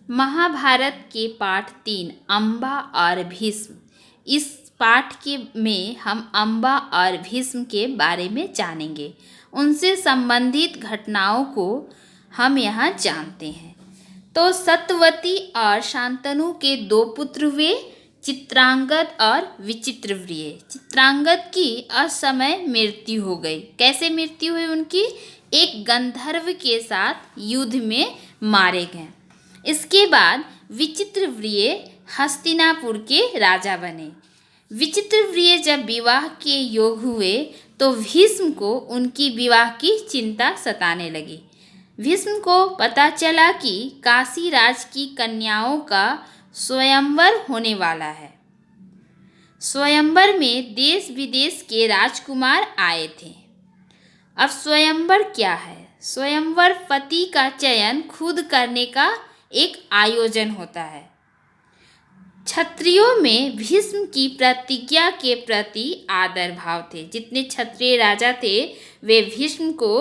महाभारत के पाठ 3 अम्बा और भीष्म। इस पाठ के में हम अम्बा और भीष्म के बारे में जानेंगे। उनसे संबंधित घटनाओं को हम यहाँ जानते हैं। तो सत्यवती और शांतनु के 2 पुत्र हुए, चित्रांगद और विचित्रवीर्य। चित्रांगद की असमय मृत्यु हो गई। कैसे मृत्यु हुई उनकी? एक गंधर्व के साथ युद्ध में मारे गए। इसके बाद विचित्रवीर्य हस्तिनापुर के राजा बने। विचित्रवीर्य जब विवाह के योग हुए तो भीष्म को उनकी विवाह की चिंता सताने लगी। भीष्म को पता चला कि काशीराज की कन्याओं का स्वयंवर होने वाला है। स्वयंवर में देश विदेश के राजकुमार आए थे। अब स्वयंवर क्या है? स्वयंवर पति का चयन खुद करने का एक आयोजन होता है। क्षत्रियों में भीष्म की प्रतिज्ञा के प्रति आदर भाव थे। जितने क्षत्रिय राजा थे वे भीष्म को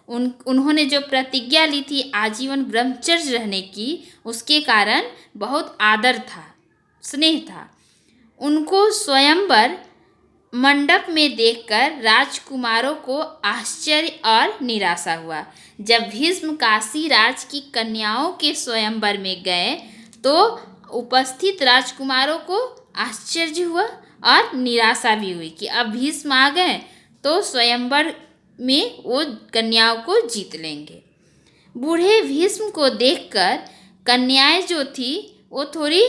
उन्होंने जो प्रतिज्ञा ली थी आजीवन ब्रह्मचर्य रहने की, उसके कारण बहुत आदर था, स्नेह था। उनको स्वयंवर मंडप में देखकर राजकुमारों को आश्चर्य और निराशा हुआ। जब भीष्म काशीराज की कन्याओं के स्वयंवर में गए तो उपस्थित राजकुमारों को आश्चर्य हुआ और निराशा भी हुई कि अब भीष्म आ गए तो स्वयंवर में वो कन्याओं को जीत लेंगे। बूढ़े भीष्म को देखकर कन्याएं जो थी वो थोड़ी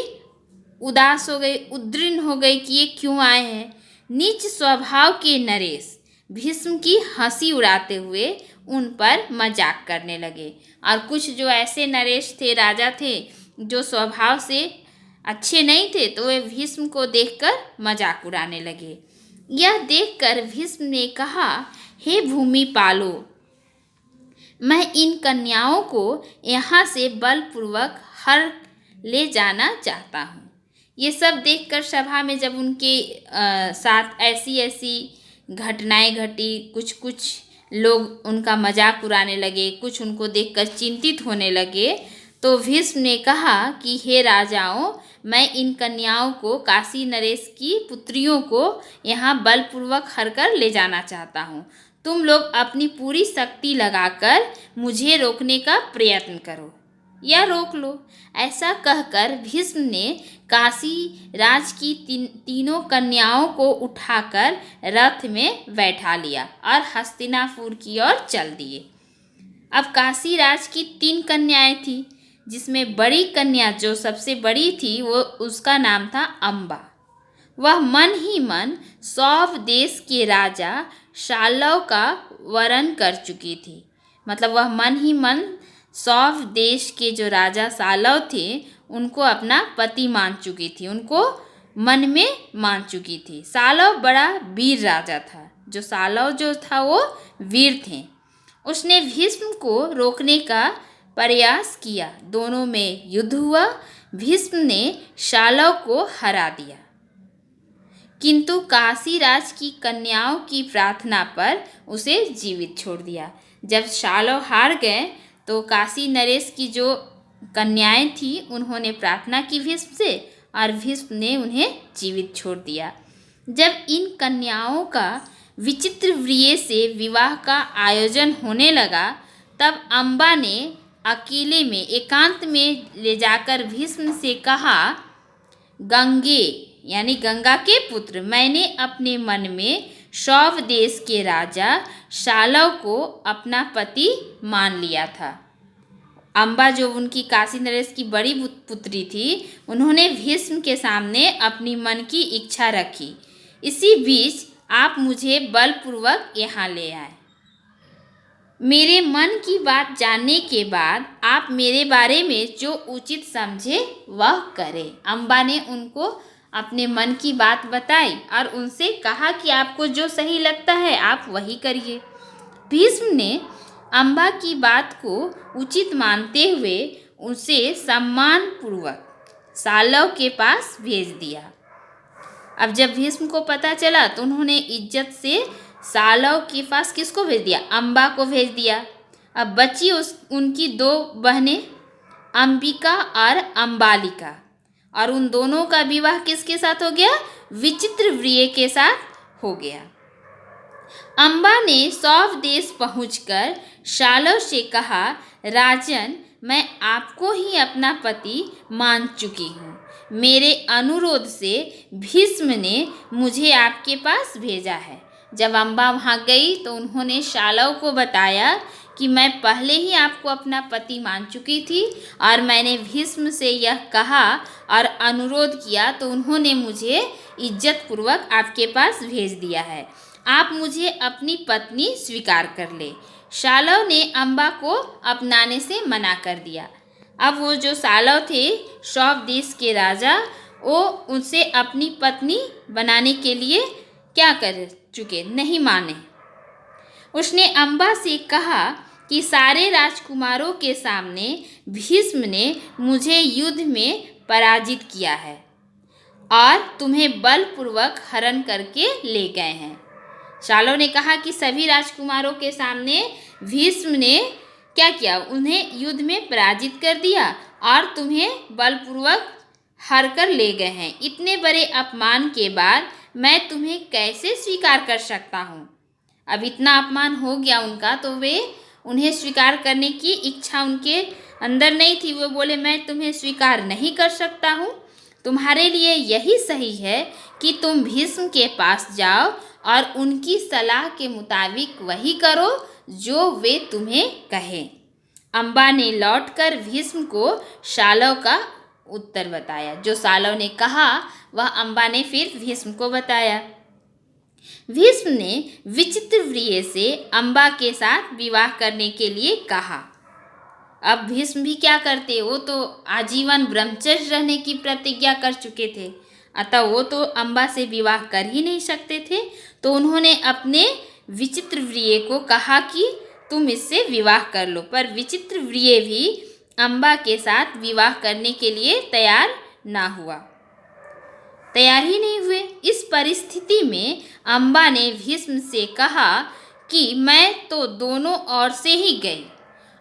उदास हो गई, उद्विग्न हो गई कि ये क्यों आए हैं। नीच स्वभाव के नरेश भीष्म की हंसी उड़ाते हुए उन पर मजाक करने लगे। और कुछ जो ऐसे नरेश थे, राजा थे, जो स्वभाव से अच्छे नहीं थे, तो वे भीष्म को देखकर मजाक उड़ाने लगे। यह देखकर भीष्म ने कहा, हे भूमि पालो, मैं इन कन्याओं को यहाँ से बलपूर्वक हर ले जाना चाहता हूँ। ये सब देखकर सभा में जब उनके साथ ऐसी ऐसी घटनाएं घटी, कुछ लोग उनका मजाक उड़ाने लगे, कुछ उनको देखकर चिंतित होने लगे, तो भीष्म ने कहा कि हे राजाओं, मैं इन कन्याओं को, काशी नरेश की पुत्रियों को यहाँ बलपूर्वक हरकर ले जाना चाहता हूँ। तुम लोग अपनी पूरी शक्ति लगाकर मुझे रोकने का प्रयत्न करो या रोक लो। ऐसा कहकर भीष्म ने काशी राज की तीनों कन्याओं को उठाकर रथ में बैठा लिया और हस्तिनापुर की ओर चल दिए। अब काशी राज की 3 कन्याएं थी, जिसमें बड़ी कन्या जो सबसे बड़ी थी वो उसका नाम था अम्बा। वह मन ही मन सौव देश के राजा शालव का वरण कर चुकी थी। मतलब वह मन ही मन सौव देश के जो राजा सालव थे उनको अपना पति मान चुकी थी, उनको मन में मान चुकी थी। सालव बड़ा वीर राजा था। जो सालव जो था वो वीर थे। उसने भीष्म को रोकने का प्रयास किया। दोनों में युद्ध हुआ। भीष्म ने शालव को हरा दिया, किंतु काशीराज की कन्याओं की प्रार्थना पर उसे जीवित छोड़ दिया। जब शालव हार गए तो काशी नरेश की जो कन्याएं थी उन्होंने प्रार्थना की भीष्म से और भीष्म ने उन्हें जीवित छोड़ दिया। जब इन कन्याओं का विचित्रवीर्य से विवाह का आयोजन होने लगा तब अम्बा ने अकेले में एकांत में ले जाकर भीष्म से कहा, गंगे यानी गंगा के पुत्र, मैंने अपने मन में सौव देश के राजा शालव को अपना पति मान लिया था। अम्बा जो उनकी काशी नरेश की बड़ी पुत्री थी, उन्होंने भीष्म के सामने अपनी मन की इच्छा रखी। इसी बीच आप मुझे बलपूर्वक यहाँ ले आए। मेरे मन की बात जानने के बाद आप मेरे बारे में जो उचित समझे वह करें। अम्बा ने उनको अपने मन की बात बताई और उनसे कहा कि आपको जो सही लगता है आप वही करिए। भीष्म ने अम्बा की बात को उचित मानते हुए उसे सम्मानपूर्वक सालव के पास भेज दिया। अब जब भीष्म को पता चला तो उन्होंने इज्जत से सालव के पास किसको भेज दिया? अम्बा को भेज दिया। अब बची उनकी 2 बहनें अंबिका और अंबालिका। और उन दोनों का विवाह किसके साथ हो गया? विचित्रवीर्य के साथ हो गया। अम्बा ने सौव देश पहुंचकर शालव से कहा, राजन, मैं आपको ही अपना पति मान चुकी हूँ। मेरे अनुरोध से भीष्म ने मुझे आपके पास भेजा है। जब अम्बा वहाँ गई तो उन्होंने शालव को बताया कि मैं पहले ही आपको अपना पति मान चुकी थी और मैंने भीष्म से यह कहा और अनुरोध किया तो उन्होंने मुझे इज्जतपूर्वक आपके पास भेज दिया है। आप मुझे अपनी पत्नी स्वीकार कर ले। शालव ने अम्बा को अपनाने से मना कर दिया। अब वो जो शालव थे, सौव देश के राजा, वो उनसे अपनी पत्नी बनाने के लिए क्या कर चुके? नहीं माने। उसने अम्बा से कहा कि सारे राजकुमारों के सामने भीष्म ने मुझे युद्ध में पराजित किया है और तुम्हें बलपूर्वक हरण करके ले गए हैं। शालव ने कहा कि सभी राजकुमारों के सामने भीष्म ने क्या किया? उन्हें युद्ध में पराजित कर दिया और तुम्हें बलपूर्वक हर कर ले गए हैं। इतने बड़े अपमान के बाद मैं तुम्हें कैसे स्वीकार कर सकता हूँ? अब इतना अपमान हो गया उनका तो वे उन्हें स्वीकार करने की इच्छा उनके अंदर नहीं थी। वो बोले, मैं तुम्हें स्वीकार नहीं कर सकता हूँ। तुम्हारे लिए यही सही है कि तुम भीष्म के पास जाओ और उनकी सलाह के मुताबिक वही करो जो वे तुम्हें कहें। अम्बा ने लौटकर भीष्म को शालव का उत्तर बताया। जो शालव ने कहा वह अम्बा ने फिर भीष्म को बताया। भीष्म ने विचित्रवीर्य से अम्बा के साथ विवाह करने के लिए कहा। अब भीष्म भी क्या करते? वो तो आजीवन ब्रह्मचर्य रहने की प्रतिज्ञा कर चुके थे, अतः वो तो अम्बा से विवाह कर ही नहीं सकते थे। तो उन्होंने अपने विचित्रवीर्य को कहा कि तुम इससे विवाह कर लो, पर विचित्रवीर्य भी अम्बा के साथ विवाह करने के लिए तैयार ही नहीं हुए। इस परिस्थिति में अम्बा ने भीष्म से कहा कि मैं तो दोनों ओर से ही गई।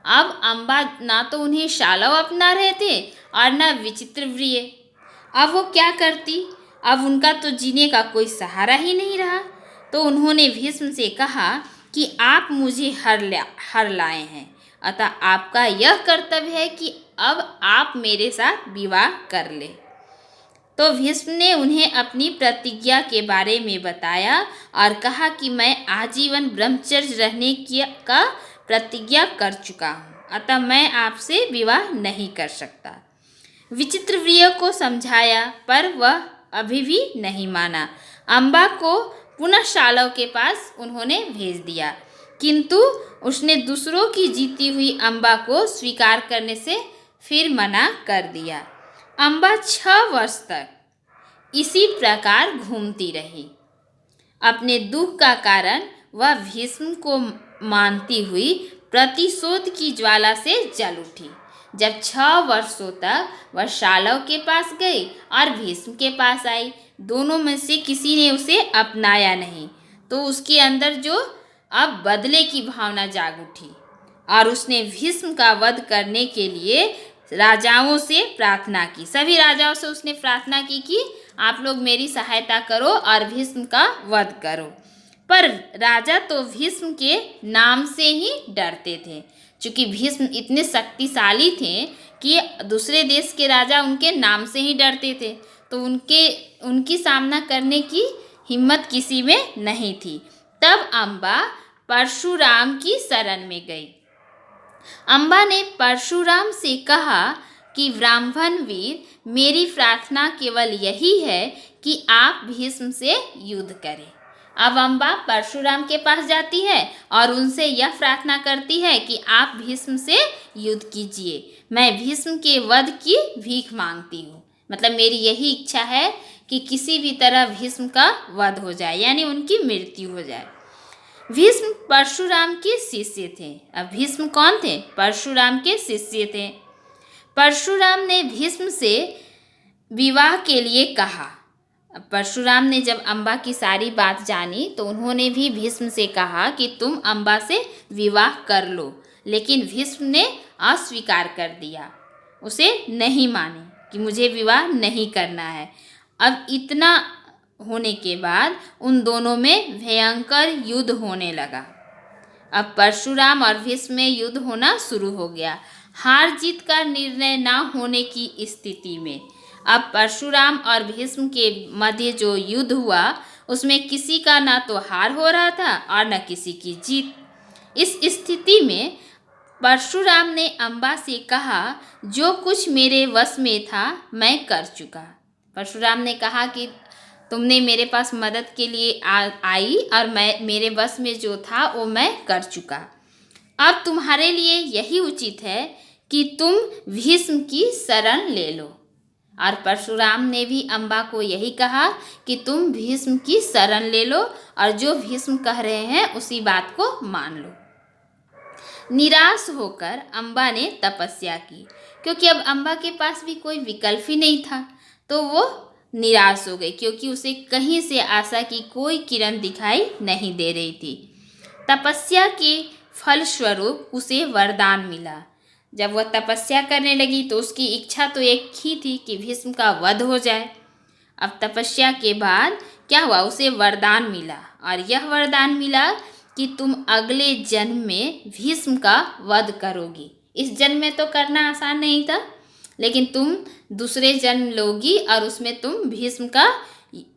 अब अम्बा ना तो उन्हें शालव अपना रहे थे और न विचित्रवीर्य। अब वो क्या करती? अब उनका तो जीने का कोई सहारा ही नहीं रहा। तो उन्होंने भीष्म से कहा कि आप मुझे हर लाए हैं, अतः आपका यह कर्तव्य है कि अब आप मेरे साथ विवाह कर ले। तो भीष्म ने उन्हें अपनी प्रतिज्ञा के बारे में बताया और कहा कि मैं आजीवन ब्रह्मचर्य रहने का प्रतिज्ञा कर चुका हूँ, अतः मैं आपसे विवाह नहीं कर सकता। विचित्रवीर्य को समझाया पर वह अभी भी नहीं माना। अम्बा को पुनः शालव के पास उन्होंने भेज दिया, किंतु उसने दूसरों की जीती हुई अम्बा को स्वीकार करने से फिर मना कर दिया। अम्बा 6 वर्ष तक इसी प्रकार घूमती रही। अपने दुख का कारण वह भीष्म को मानती हुई प्रतिशोध की ज्वाला से जल उठी। जब 6 वर्षों तक वह शालव के पास गई और भीष्म के पास आई, दोनों में से किसी ने उसे अपनाया नहीं, तो उसके अंदर जो अब बदले की भावना जाग उठी और उसने भीष्म का वध करने के लिए राजाओं से प्रार्थना की। सभी राजाओं से उसने प्रार्थना की कि आप लोग मेरी सहायता करो और भीष्म का वध करो। पर राजा तो भीष्म के नाम से ही डरते थे, क्योंकि भीष्म इतने शक्तिशाली थे कि दूसरे देश के राजा उनके नाम से ही डरते थे, तो उनकी सामना करने की हिम्मत किसी में नहीं थी। तब अम्बा परशुराम की शरण में गई। अम्बा ने परशुराम से कहा कि ब्राह्मण वीर, मेरी प्रार्थना केवल यही है कि आप भीष्म से युद्ध करें। अब अम्बा परशुराम के पास जाती है और उनसे यह प्रार्थना करती है कि आप भीष्म से युद्ध कीजिए। मैं भीष्म के वध की भीख मांगती हूँ, मतलब मेरी यही इच्छा है कि किसी भी तरह भीष्म का वध हो जाए, यानी उनकी मृत्यु हो जाए। भीष्म परशुराम के शिष्य थे। अब भीष्म कौन थे? परशुराम के शिष्य थे। परशुराम ने भीष्म से विवाह के लिए कहा। परशुराम ने जब अम्बा की सारी बात जानी तो उन्होंने भी भीष्म से कहा कि तुम अम्बा से विवाह कर लो, लेकिन भीष्म ने अस्वीकार कर दिया। उसे नहीं माने कि मुझे विवाह नहीं करना है। अब इतना होने के बाद उन दोनों में भयंकर युद्ध होने लगा। अब परशुराम और भीष्म में युद्ध होना शुरू हो गया। हार जीत का निर्णय ना होने की स्थिति में अब परशुराम और भीष्म के मध्य जो युद्ध हुआ उसमें किसी का ना तो हार हो रहा था और न किसी की जीत। इस स्थिति में परशुराम ने अम्बा से कहा, जो कुछ मेरे वश में था मैं कर चुका। परशुराम ने कहा कि तुमने मेरे पास मदद के लिए आई और मेरे वश में जो था वो मैं कर चुका। अब तुम्हारे लिए यही उचित है कि तुम भीष्म की शरण ले लो। और परशुराम ने भी अम्बा को यही कहा कि तुम भीष्म की शरण ले लो और जो भीष्म कह रहे हैं उसी बात को मान लो। निराश होकर अम्बा ने तपस्या की, क्योंकि अब अम्बा के पास भी कोई विकल्प ही नहीं था, तो वो निराश हो गई क्योंकि उसे कहीं से आशा की कोई किरण दिखाई नहीं दे रही थी। तपस्या के फलस्वरूप उसे वरदान मिला। जब वह तपस्या करने लगी तो उसकी इच्छा तो एक ही थी कि भीष्म का वध हो जाए। अब तपस्या के बाद क्या हुआ, उसे वरदान मिला और यह वरदान मिला कि तुम अगले जन्म में भीष्म का वध करोगी। इस जन्म में तो करना आसान नहीं था, लेकिन तुम दूसरे जन्म लोगी और उसमें तुम भीष्म का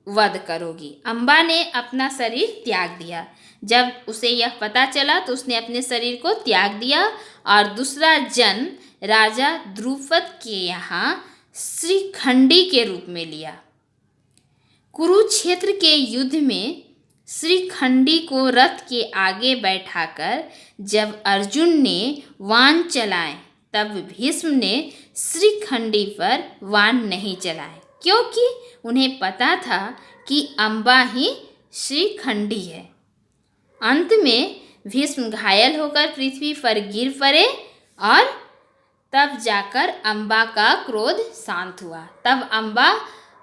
वध करोगी। अम्बा ने अपना शरीर त्याग दिया। जब उसे यह पता चला तो उसने अपने शरीर को त्याग दिया और दूसरा जन्म राजा द्रुपद के यहाँ श्रीखंडी के रूप में लिया। कुरुक्षेत्र के युद्ध में श्रीखंडी को रथ के आगे बैठाकर जब अर्जुन ने बाण चलाए तब भीष्म ने श्रीखंडी पर बाण नहीं चलाए, क्योंकि उन्हें पता था कि अम्बा ही श्रीखंडी है। अंत में भीष्म घायल होकर पृथ्वी पर गिर पड़े और तब जाकर अम्बा का क्रोध शांत हुआ। तब अम्बा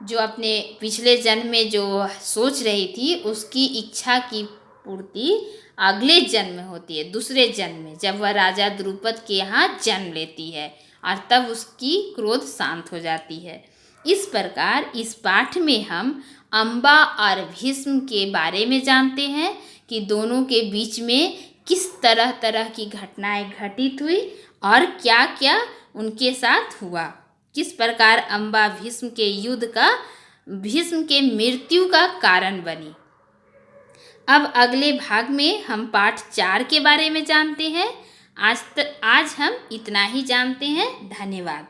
जो अपने पिछले जन्म में जो सोच रही थी उसकी इच्छा की पूर्ति अगले जन्म में होती है, दूसरे जन्म में, जब वह राजा द्रुपद के यहाँ जन्म लेती है और तब उसकी क्रोध शांत हो जाती है। इस प्रकार इस पाठ में हम अम्बा और भीष्म के बारे में जानते हैं कि दोनों के बीच में किस तरह तरह की घटनाएं घटित हुई और क्या क्या उनके साथ हुआ, किस प्रकार अम्बा भीष्म के मृत्यु का कारण बनी। अब अगले भाग में हम पाठ 4 के बारे में जानते हैं। आज हम इतना ही जानते हैं। धन्यवाद।